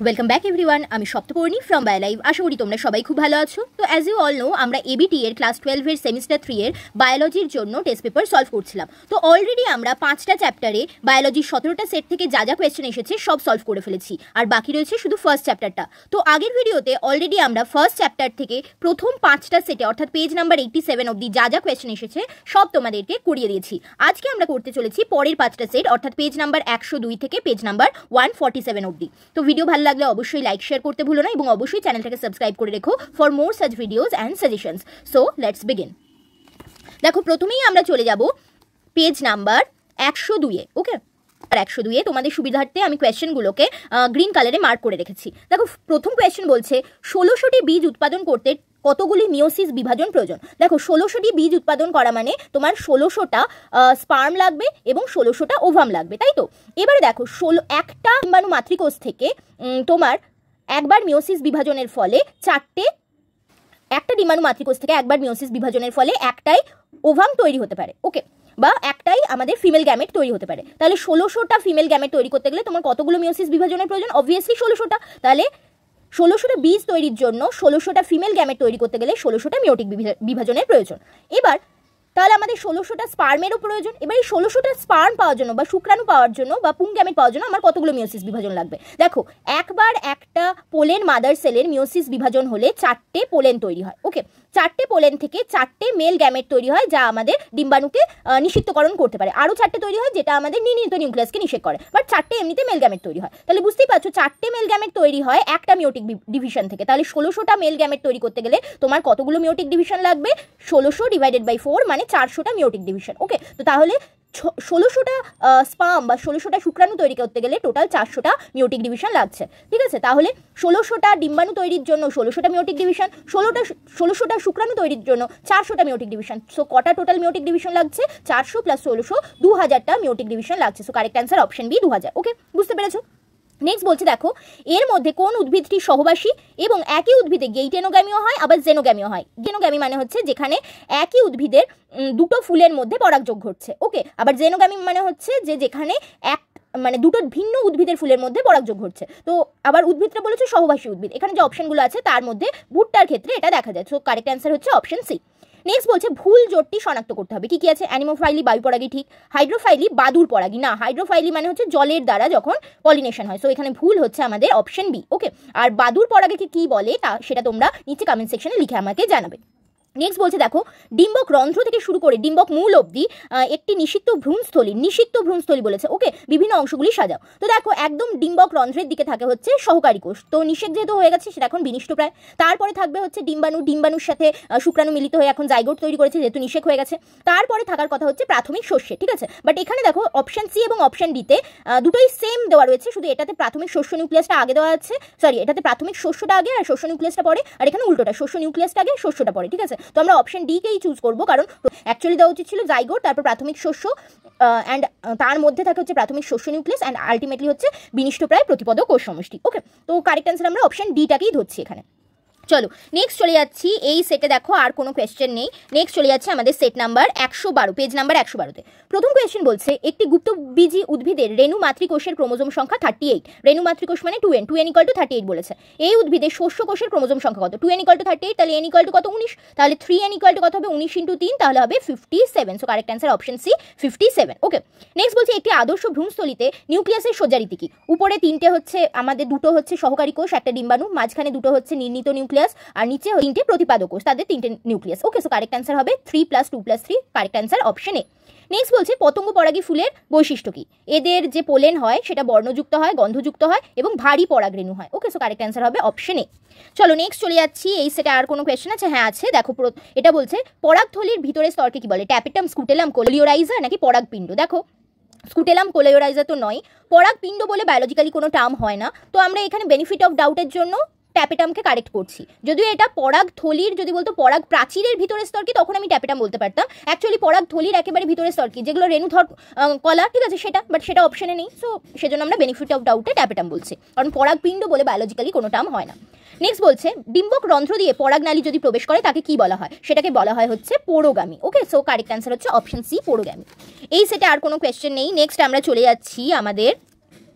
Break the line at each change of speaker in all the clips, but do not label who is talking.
Welcome back everyone, আমি Saptaparni from বায়োলাইভ। আশা করি তোমরা সবাই খুব ভালো আছো। তো অ্যাজ ইউ অল নো, আমরা এবিটি এর ক্লাস 12 এর সেমিস্টার 3 এর বায়োলজির জন্য টেস্ট পেপার সলভ করছিলাম। তো অলরেডি আমরা 5টা চ্যাপ্টারে বায়োলজির 17টা সেট থেকে যা যা কোয়েশ্চেন এসেছে সব সলভ করে ফেলেছি, আর বাকি রয়েছে শুধু ফার্স্ট চ্যাপ্টারটা। তো আগের ভিডিওতে অলরেডি আমরা ফার্স্ট চ্যাপ্টার থেকে প্রথম 5টা সেটে অর্থাৎ পেজ নাম্বার 87 অবধি যা যা কোয়েশ্চেন এসেছে সব তোমাদেরকে করিয়ে দিয়েছি। আজকে আমরা করতে চলেছি পরের 5টা সেট অর্থাৎ পেজ নাম্বার 102 থেকে পেজ নাম্বার 147 অবধি। তো ভিডিও ভালো লাগলে অবশ্যই লাইক শেয়ার করতে ভুলো না এবং অবশ্যই চ্যানেলটাকে সাবস্ক্রাইব করে রেখো for more such videos and suggestions. So let's begin. দেখো, প্রথমেই আমরা চলে যাব পেজ নাম্বার 102-এ। ওকে, আর 102-এ তোমাদের সুবিধার্থে আমি কোয়েশ্চেনগুলোকে গ্রিন কালারে মার্ক করে রেখেছি। দেখো, প্রথম কোয়েশ্চেন বলছে 16টি বীজ উৎপাদন করতে কতগুলি মিওসিস বিভাজন প্রয়োজন। দেখো, 16টি বীজ উৎপাদন করা মানে তোমার 16টা স্পার্ম লাগবে এবং 16টা ওভাম লাগবে, তাই তো? এবারে দেখো, একটা ডিম্বাণু মাতৃকোষ থেকে তোমার একবার মিওসিস বিভাজনের ফলে একটা ডিম্বাণু মাতৃকোষ থেকে একবার মিওসিস বিভাজনের ফলে একটাই ওভাম তৈরি হতে পারে। ওকে, বা একটাই আমাদের ফিমেল গ্যামেট তৈরি হতে পারে। তাহলে 16টা ফিমেল গ্যামেট তৈরি করতে গেলে তোমার কতগুলো মিওসিস বিভাজনের প্রয়োজন? অবভিয়াসলি 16টা। তাহলে 16টা বীজ তৈরির জন্য 16টা ফিমেল গ্যামেট তৈরি করতে গেলে 16টা মিওটিক বিভাজনের প্রয়োজন। এবার তাহলে আমাদের 16টা স্পার্মেরও প্রয়োজন। এবার এই 16টা স্পার্ম পাওয়ার জন্য বা শুক্রাণু পাওয়ার জন্য বা পুং গ্যামেট পাওয়ার জন্য আমার কতগুলো মিওসিস বিভাজন লাগবে? দেখো, একবার একটা পোলেন মাদার সেলের মিওসিস বিভাজন হলে 4টে পোলেন তৈরি হয়। ওকে, 4টে পোলেন থেকে 4টে মেল গ্যামেট তৈরি হয় যা আমাদের ডিম্বাণুকে নিষিক্তকরণ করতে পারে। আরও 4টে তৈরি হয় যেটা আমাদের নির্ণীত নিউক্লিয়াসকে নিষেধ করে, বাট 4টে এমনিতে মেল গ্যামেট তৈরি হয়। তাহলে বুঝতেই পারছো 4টে মেল গ্যামেট তৈরি হয় একটা মিওটিক ডিভিশন থেকে। তাহলে 16টা মেল গ্যামেট তৈরি করতে গেলে তোমার কতগুলো মিওটিক ডিভিশন লাগবে? 1600 ডিভাইডেড বাই 4 মানে 400টা মিওটিক ডিভিশন। ওকে, তো তাহলে 1600টা স্পার্ম বা 1600টা শুক্রাণু তৈরি করতে গেলে টোটাল 400টা মিওটিক ডিভিশন লাগছে। ঠিক আছে, তাহলে 1600টা ডিম্বাণু তৈরির জন্য 1600টা মিওটিক ডিভিশন, 1600টা শুক্রাণু তৈরির জন্য 400টা মিওটিক ডিভিশন। সো কটা টোটাল মিওটিক ডিভিশন লাগছে? 400 + 1600 2000টা মিওটিক ডিভিশন লাগছে। So correct answer option B 2000। Okay, বুঝতে পেরেছো? নেক্সট বলছে, দেখো এর মধ্যে কোন উদ্ভিদটি সহবাসী এবং একই উদ্ভিদে গেইটেনোগ্যামিও হয় আবার জেনোগ্যামিও হয়। গেনোগ্যামি মানে হচ্ছে যেখানে একই উদ্ভিদের দুটো ফুলের মধ্যে পরাগযোগ ঘটছে। ওকে, আবার জেনোগ্যামি মানে হচ্ছে যে যেখানে দুটো ভিন্ন উদ্ভিদের ফুলের মধ্যে পরাগযোগ ঘটছে। তো আবার উদ্ভিদটা বলেছে সহবাসী উদ্ভিদ। এখানে যে অপশনগুলো আছে তার মধ্যে ভুট্টার ক্ষেত্রে এটা দেখা যায়। সো কারেক্ট অ্যান্সার হচ্ছে অপশন সি। নেক্সট বলছে ভুল জোটটি শনাক্ত করতে হবে। কি আছে? অ্যানিমোফাইলি বায়ুপরাগী ঠিক, হাইড্রোফাইলি বাদুর পরাগী না, হাইড্রোফাইলি মানে হচ্ছে জলের দ্বারা যখন পলিনেশন হয়। সো এখানে ভুল হচ্ছে আমাদের অপশন বি। ওকে, আর বাদুর পরাগীকে কি বলে সেটা তোমরা নিচে কমেন্ট সেকশনে লিখে আমাকে জানাবে। নেক্সট বলছে, দেখো ডিম্বক রন্ধ্র থেকে শুরু করে ডিম্বক মূল অবধি একটি নিষিক্ত ভ্রূণস্থলী বলেছে। ওকে, বিভিন্ন অংশগুলি সাজাও। তো দেখো, একদম ডিম্বক রন্ধ্রের দিকে থাকে হচ্ছে সহকারী কোষ। তো নিষেক যেহেতু হয়ে গেছে সেটা এখন বিনিষ্ট প্রায়। তারপরে থাকবে হচ্ছে ডিম্বাণুর সাথে শুক্রাণু মিলিত হয়ে এখন জাইগোট তৈরি করেছে যেহেতু নিষেক হয়ে গেছে। তারপরে থাকার কথা হচ্ছে প্রাথমিক শস্যে। ঠিক আছে, বাট এখানে দেখো অপশন সি এবং অপশন ডিতে দুটোই সেম দেওয়া রয়েছে, শুধু এটাতে প্রাথমিক শস্য নিউক্লিয়াসটা আগে দেওয়া আছে, এটাতে প্রাথমিক শস্যটা আগে আর শস্য নিউক্লিয়াসটা পরে, আর এখানে উল্টোটা, শস্য নিউক্লিয়াসটা আগে শস্যটা পরে। ঠিক আছে, তো আমরা অপশন ডি কেই চুজ করবো, কারণ অ্যাকচুয়ালি দেওয়া উচিত ছিল জাইগোট, তারপর প্রাথমিক শস্য অ্যান্ড তার মধ্যে থাকে হচ্ছে প্রাথমিক শস্য নিউক্লিয়াস অ্যান্ড আলটিমেটলি হচ্ছে বিনিষ্টপ্রায় প্রতিপদ কোষ সমষ্টি। ওকে, তো কারেক্ট অ্যান্সার আমরা অপশন ডিটাকেই ধরছি এখানে। চলো নেক্সট চলে যাচ্ছি এই সেটে। দেখো আর কোনো কোয়েশ্চেন নেই। নেক্সট চলে যাচ্ছে আমাদের সেট নাম্বার 112, পেজ নাম্বার 112-তে। প্রথম কোয়েশ্চেন বলছে একটি গুপ্তবীজী উদ্ভিদের রেণু মাতৃকোষের ক্রোমোজোম সংখ্যা 38। রেণু মাতৃকোষ মানে 2n, 2n = 38 বলেছে। এই উদ্ভিদের শস্য কোষের ক্রোমোজোম সংখ্যা কত? 2n = 38, তাহলে n = কত? 19। তাহলে 3n = কত হবে? 19 × 3, তাহলে হবে 57। So correct answer option C 57। Okay, next বলছে একটি আদর্শ ভ্রূণস্থলীতে নিউক্লিয়াসের সজ্জারীতি কি? উপরে 3টে হচ্ছে আমাদের, দুটো হচ্ছে সহকারী কোষ, একটা ডিম্বাণু, মাঝখানে দুটো হচ্ছে নির্ণীত নিউক্লিয়াস, আর নিচে 3টে প্রতিপাদক কোষ, তাদের 3টে নিউক্লিয়াস। ওকে, সো কারেক্ট অ্যান্সার হবে 3 + 2 + 3, correct answer option A. Next বলছে পতঙ্গ পরাগী ফুলের বৈশিষ্ট্য কি? এদের যে পোলেন হয় সেটা বর্ণযুক্ত হয়, গন্ধযুক্ত হয় এবং ভারী পরাগরেণু হয়। ওকে, সো কারেক্ট অ্যান্সার হবে অপশন এ। চলো নেক্সট চলে যাচ্ছি এই সেটে। আর কোনো কোয়েশ্চেন আছে? হ্যাঁ আছে। দেখো এটা বলছে পরাগথলির ভিতরের স্তরকে কি বলে? ট্যাপেটাম, স্কুটেলাম, কোলিওরাইজার নাকি পরাগপিণ্ড? দেখো স্কুটেলাম, কোলিওরাইজার তো নয়, পরাগপিণ্ড বলে বায়োলজিক্যালি কোনো টার্ম হয় না। তো আমরা এখানে বেনিফিট অফ ডাউটের জন্য ট্যাপেটামকে কারেক্ট করছি। যদিও এটা পরাগথলির, যদি বলতো পরাগ প্রাচীরের ভিতরের স্তর কি, তখন আমি ট্যাপেটাম বলতে পারতাম। অ্যাকচুয়ালি পরাগথলির একেবারে ভিতরের স্তর কি, যেগুলো রেণুধর কলা, ঠিক আছে সেটা, বাট সেটা অপশনে নেই। সো সেজন্য আমরা বেনিফিট অফ ডাউটে ট্যাপেটাম বলছি, কারণ পরাগপিণ্ড বলে বায়োলজিক্যালি কোনো টার্ম হয় না। নেক্সট বলছে ডিম্বক রন্ধ্র দিয়ে পরাগনালী যদি প্রবেশ করে তাকে কি বলা হয়? সেটাকে বলা হয় হচ্ছে পোরোগামী। ওকে, সো কারেক্ট অ্যান্সার হচ্ছে অপশন সি, পোরোগামী। এই সেটে আর কোনো কোয়েশ্চেন নেই। নেক্সট আমরা চলে যাচ্ছি আমাদের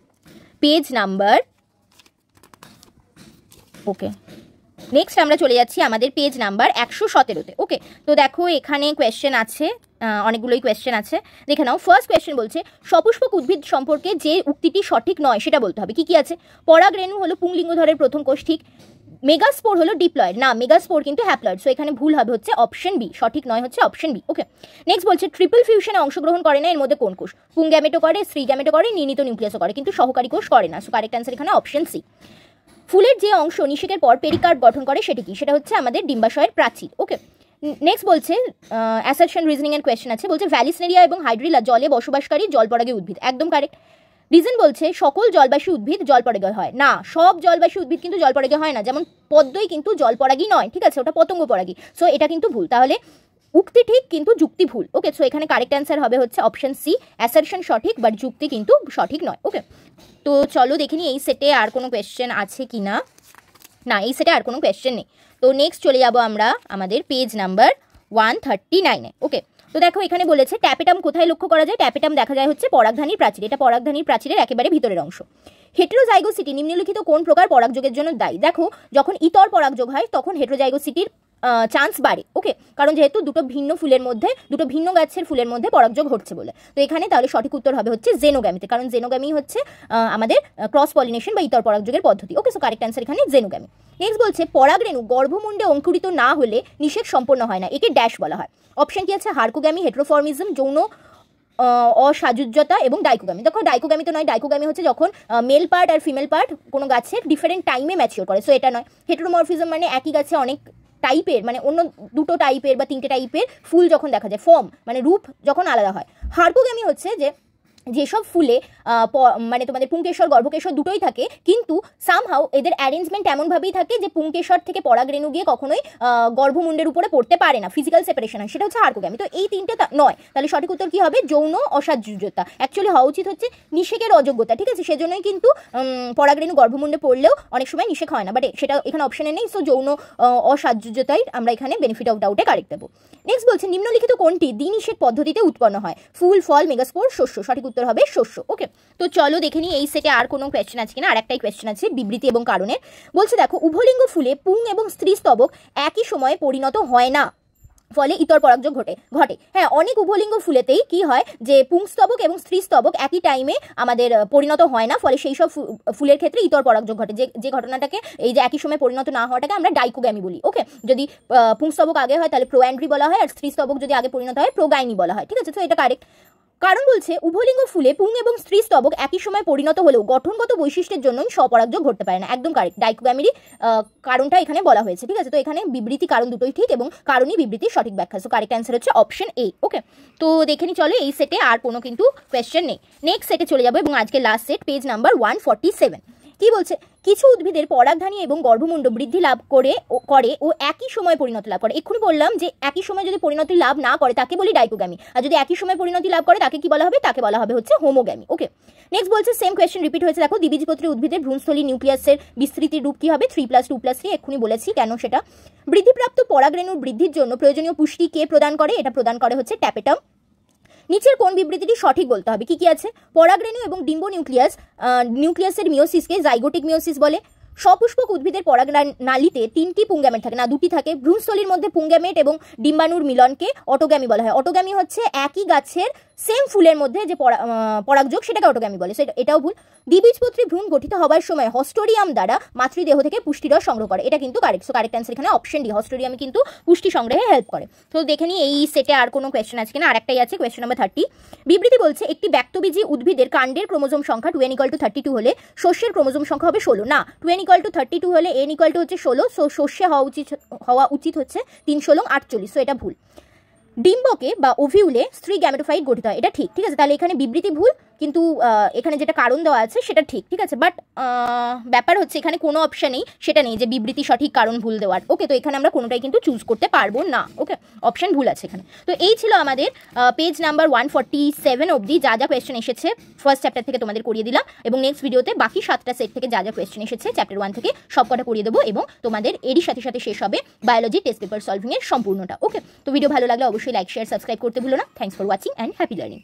পেজ নাম্বার ওকে, নেক্সট আমরা চলে যাচ্ছি আমাদের পেজ নাম্বার 117-তে। ওকে, তো দেখো এখানে কোয়েশ্চেন আছে, অনেকগুলোই কোয়েশ্চেন আছে, দেখে নাও। ফার্স্ট কোয়েশ্চেন বলছে সপুষ্পক উদ্ভিদ সম্পর্কে যে উক্তিটি সঠিক নয় সেটা বলতে হবে। কি কি আছে? পরাগরেণু হলো পুংলিঙ্গধরের প্রথম কোষ, ঠিক। মেগাস্পোর হলো ডিপ্লয়েড, না মেগাস্পোর কিন্তু হ্যাপ্লয়েড, সো এখানে ভুল হবে হচ্ছে অপশন বি, সঠিক নয় হচ্ছে অপশন বি। ওকে, নেক্সট বলছে ট্রিপল ফিউশনে অংশগ্রহণ করে না এর মধ্যে কোন কোষ? পুং গ্যামেটো করে, স্ত্রী গ্যামেটো করে, নির্ণীত নিউক্লিয়াসও করে, কিন্তু সহকারী কোষ করে না, সো কারেক্ট অ্যান্সার এখানে অপশন সি। ফুলের যে অংশ নিষেকের পর পেরিকার্প গঠন করে সেটি কি? সেটা হচ্ছে আমাদের ডিম্বাশয়ের প্রাচীর। ওকে, নেক্সট বলছে অ্যাসারশন রিজনিং এর কোয়েশ্চেন আছে, বলছে ভ্যালিসনেরিয়া এবং হাইড্রিলা জলে বসবাসকারী জলপরাগী উদ্ভিদ, একদম কারেক্ট। রিজন বলছে সকল জলবাসী উদ্ভিদ জলপরাগী হয় না, সব জলবাসী উদ্ভিদ কিন্তু জলপরাগী হয় না, যেমন পদ্মই কিন্তু জলপরাগী নয়, ঠিক আছে, ওটা পতঙ্গ পরাগী, সো এটা কিন্তু ভুল। তাহলে উক্তি ঠিক কিন্তু যুক্তি ভুল। ওকে, সো এখানে কারেক্ট অ্যান্সার হবে হচ্ছে অপশন সি, অ্যাসারশন সঠিক বাট যুক্তি কিন্তু সঠিক নয়। ওকে, তো চলো দেখিনি এই সেটে আর কোনো কোয়েশ্চেন আছে কি না। না, এই সেটে আর কোনো কোয়েশ্চেন নেই। তো নেক্সট চলে যাব আমরা আমাদের পেজ নাম্বার 139-এ। ওকে, তো দেখো এখানে বলেছে ট্যাপেটাম কোথায় লক্ষ্য করা যায়? ট্যাপেটাম দেখা যায় হচ্ছে পরাগধানীর প্রাচীর, এটা পরাগধানীর প্রাচীরের একেবারে ভিতরের অংশ। হেটেরোজাইগোসিটি নিম্নলিখিত কোন প্রকার পরাগযোগের জন্য দায়ী? দেখো যখন ইতর পরাগযোগ হয় তখন হেটেরোজাইগোসিটির চান্স বাড়ে। ওকে, কারণ যেহেতু দুটো ভিন্ন ফুলের মধ্যে, দুটো ভিন্ন গাছের ফুলের মধ্যে পরাগযোগ ঘটছে বলে, তো এখানে তাহলে সঠিক উত্তর হবে হচ্ছে জেনোগ্যামিতে, কারণ জেনোগ্যামি হচ্ছে আমাদের ক্রস পলিনেশন বা ইতর পরাগযোগের পদ্ধতি। ওকে, সো কারেক্ট অ্যান্সার এখানে জেনোগ্যামি। নেক্সট বলছে পরাগরেণু গর্ভমুণ্ডে অঙ্কুরিত না হলে নিষেক সম্পন্ন হয় না, একে ড্যাশ বলা হয়। অপশন কি আছে? হার্কোগ্যামি, হেটেরোফর্মিজম, যৌন অসাজুজ্যতা এবং ডাইকোগ্যামি। দেখো ডাইকোগ্যামি তো নয়, ডাইকোগ্যামি হচ্ছে যখন মেল পার্ট আর ফিমেল পার্ট কোনো গাছের ডিফারেন্ট টাইমে ম্যাচিওর করে, সো এটা নয়। হেটেরোমরফিজম মানে একই গাছে অনেক টাইপের, মানে অন্য দুটো টাইপের বা তিনটে টাইপের ফুল যখন দেখা যায়, ফর্ম মানে রূপ যখন আলাদা হয়। হার্কোগ্যামি হচ্ছে যেসব ফুলে মানে তোমাদের পুংকেশর গর্ভকেশর দুটোই থাকে, কিন্তু সামহাউ এদের অ্যারেঞ্জমেন্ট এমনভাবেই থাকে যে পুংকেশর থেকে পরাগরেণু গিয়ে কখনোই গর্ভমুণ্ডের উপরে পড়তে পারে না, ফিজিক্যাল সেপারেশন হয়, সেটা হচ্ছে হার্কোগ্যামি। তো এই তিনটে নয়, তাহলে সঠিক উত্তর কি হবে? যৌন অসাজুজ্যতা। অ্যাকচুয়ালি হওয়া উচিত হচ্ছে নিষেকের অযোগ্যতা, ঠিক আছে, সেজন্যই কিন্তু পরাগরেণু গর্ভমুণ্ডে পড়লেও অনেক সময় নিষেক হয় না, বাট সেটা এখানে অপশনে নেই, সো যৌন অসাজুজ্যতাই আমরা এখানে বেনিফিট অফ ডাউটে কারেক্ট দেবো। নেক্সট বলছে নিম্নলিখিত কোনটি দ্বিনিষেক পদ্ধতিতে উৎপন্ন হয়? ফুল, ফল, মেগাস্পোর, শস্য, সঠিক উত্তর হবে শস্য। ওকে, তো চলো দেখে নিই এই সেটে আর কোনো কোয়েশ্চেন আছে কিনা। আর একটাই কোয়েশ্চেন আছে বিবৃতি এবং কারণের। বলছে দেখো উভলিঙ্গ ফুলে পুং এবং স্ত্রী স্তবক একই সময়ে পরিণত হয় না, ফলে ইতর পরাগযোগ ঘটে। হ্যাঁ, অনেক উভলিঙ্গ ফুলেতেই কি হয় যে পুংস্তবক এবং স্ত্রী স্তবক একই টাইমে আমাদের পরিণত হয় না, ফলে সেই সব ফুলের ক্ষেত্রে ইতর পরাগযোগ ঘটে। যে ঘটনাটাকে, এই যে একই সময় পরিণত না হওয়াটাকে আমরা ডাইকোগ্যামি বলি। ওকে, যদি পুংস্তবক আগে হয় তাহলে প্রোঅ্যান্ড্রি বলা হয়, আর স্ত্রী স্তবক যদি আগে পরিণত হয় প্রোগাইনি বলা হয়, ঠিক আছে, তো এটা কারেক্ট। কারণ বলছে উভলিঙ্গ ফুলে পুং এবং স্ত্রী স্তবক একই সময় পরিণত হলেও গঠনগত বৈশিষ্ট্যের জন্যই স্বপরাগযোগ ঘটতে পারে না, একদম কারেক্ট। ডাইকোগ্যামিরই কারণটা এখানে বলা হয়েছে, ঠিক আছে, তো এখানে বিবৃতি কারণ দুটোই ঠিক এবং কারণই বিবৃতির সঠিক ব্যাখ্যা, সো কারেক্ট অ্যান্সার হচ্ছে অপশন এ। ওকে, তো দেখে নি চলো এই সেটে আর কোনো কিন্তু কোয়েশ্চেন নেই। নেক্সট সেটে চলে যাবো এবং আজকে লাস্ট সেট পেজ নাম্বার 147। কি বলছে? কিছু উদ্ভিদের পরাগধানী এবং গর্ভমুণ্ড বৃদ্ধি লাভ করে ও একই সময় পরিণতি লাভ করে। এক্ষুনি বললাম যে একই সময় যদি পরিণতি লাভ না করে তাকে বলি ডাইকোগ্যামি, আর যদি একই সময় পরিণতি লাভ করে তাকে কি বলা হবে? তাকে বলা হবে হচ্ছে হোমোগ্যামি। ওকে, নেক্সট বলছে সেম কোয়েশ্চেন রিপিট হয়েছে। দেখো দ্বিবীজপত্রী উদ্ভিদের ভ্রূণস্থলী নিউক্লিয়াসের বিস্তৃতির রূপ কি হবে? 3+2+3, এক্ষুনি বলেছি কেন সেটা। বৃদ্ধিপ্রাপ্ত পরাগরেণুর বৃদ্ধির জন্য প্রয়োজনীয় পুষ্টি কে প্রদান করে? এটা প্রদান করে হচ্ছে ট্যাপেটাম। নিচের কোন বিবৃতিটি সঠিক বলতে হবে? কি কি আছে? পরাগরেণু এবং ডিম্ব নিউক্লিয়াসের মিওসিসকে জাইগোটিক মিওসিস বলে। সপুষ্পক উদ্ভিদের পরাগনালীতে 3টি পুংগ্যামেট থাকে, না 2টি থাকে। ভ্রূণস্থলীর মধ্যে পুংগ্যামেট এবং ডিম্বাণুর মিলনকে অটোগ্যামি বলা হয়। অটোগ্যামি হচ্ছে একই গাছের সেম ফুলের মধ্যে যে পরাগযোগ সেটাকে অটোগ্যামি বলে, এটাও ভুল। দ্বিবীজপত্রী ভ্রূণ গঠিত হবার সময় হস্টোরিয়াম দ্বারা মাতৃদেহ থেকে পুষ্টিরস সংগ্রহ করে, এটা কিন্তু কারেক্ট, সো কারেক্ট অ্যান্সার এখানে অপশন ডি, হস্টোরিয়াম কিন্তু পুষ্টি সংগ্রহে হেল্প করে। তো দেখে নিই এই সেটে আর কোনো কোয়েশ্চেন আছে কিনা। আরেকটাই আছে, কোয়েশ্চেন নাম্বার 30। বিবৃতি বলছে একটি ব্যক্তবীজী উদ্ভিদের কাণ্ডের ক্রোমোজোম সংখ্যা 2n=32 হলে শস্যের ক্রোমোজোম সংখ্যা হবে 16। না, 2n=32 হলে n= হচ্ছে 16, সো শস্যে হওয়া উচিত হচ্ছে 3×16=48, সো এটা ভুল। ডিম্বকে বা ওভিউলে স্ত্রী গ্যামেটোফাইট গঠিত হয়, এটা ঠিক, ঠিক আছে, তাহলে এখানে বিবৃতি ভুল, কিন্তু এখানে যেটা কারণ দেওয়া আছে সেটা ঠিক, ঠিক আছে, বাট ব্যাপার হচ্ছে এখানে কোনো অপশানেই সেটা নেই যে বিবৃতি সঠিক কারণ ভুল দেওয়ার। ওকে, তো এখানে আমরা কোনোটাই কিন্তু চুজ করতে পারবো না। ওকে, অপশন ভুল আছে এখানে। তো এই ছিল আমাদের পেজ নাম্বার 147 অবধি যা যা কোয়েশ্চেন এসেছে ফার্স্ট চ্যাপ্টার থেকে তোমাদের করিয়ে দিলাম, এবং নেক্সট ভিডিওতে বাকি 7টা সেট থেকে যা যা কোয়েশ্চেন এসেছে চ্যাপ্টার 1 থেকে সব কটা করিয়ে দেবো, এবং তোমাদের এরই সাথে সাথে শেষ হবে বায়োলজি টেস্ট পেপার সলভিং এর সম্পূর্ণটা। ওকে, তো ভিডিও ভালো লাগলে অবশ্যই লাইক শেয়ার সাবস্ক্রাইব করতে ভুলো না। Thanks for watching and happy learning.